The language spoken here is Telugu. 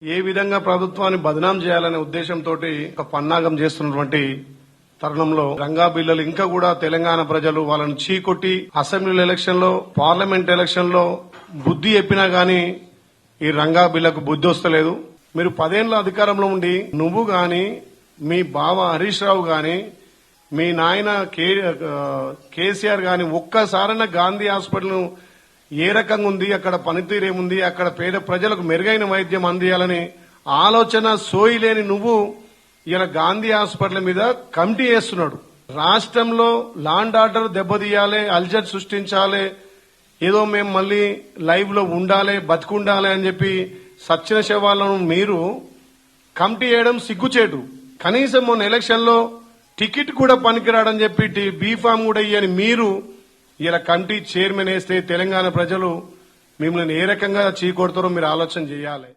ఏ విధంగా ప్రభుత్వాన్ని బదనాం చేయాలనే ఉద్దేశంతో ఒక పన్నాగం చేస్తున్నటువంటి తరుణంలో రంగా బిల్లులు ఇంకా కూడా తెలంగాణ ప్రజలు వాళ్ళని చీకొట్టి అసెంబ్లీ ఎలక్షన్ లో పార్లమెంట్ ఎలక్షన్ లో బుద్ధి చెప్పినా గాని ఈ రంగా బిల్లుకు బుద్ధి వస్తలేదు. మీరు 10 ఏళ్ల అధికారంలో ఉండి నువ్వు గాని మీ బావ హరీష్ రావు గాని మీ నాయన కేసీఆర్ గాని ఒక్కసారైనా గాంధీ హాస్పిటల్ ఏ రకంగా ఉంది, అక్కడ పనితీరు ఏముంది, అక్కడ పేద ప్రజలకు మెరుగైన వైద్యం అందియాలని ఆలోచన సోయి లేని నువ్వు ఇలా గాంధీ హాస్పిటల్ మీద కమిటీ చేస్తున్నాడు. రాష్ట్రంలో లాండ్ ఆర్డర్ దెబ్బతీయాలి, అల్జర్ సృష్టించాలి, ఏదో మేము మళ్లీ లైవ్ లో ఉండాలి, బతికుండాలి అని చెప్పి సచ్చిన శవాలను మీరు కమిటీ చేయడం సిగ్గుచేటు. కనీసం మొన్న ఎలక్షన్ లో టికెట్ కూడా పనికిరాడని చెప్పి బీఫామ్ కూడా ఇయ్యని మీరు ఇలా కమిటీ చైర్మన్ వేస్తే తెలంగాణ ప్రజలు మిమ్మల్ని ఏ రకంగా చీకొడతారో మీరు ఆలోచన చేయాలి.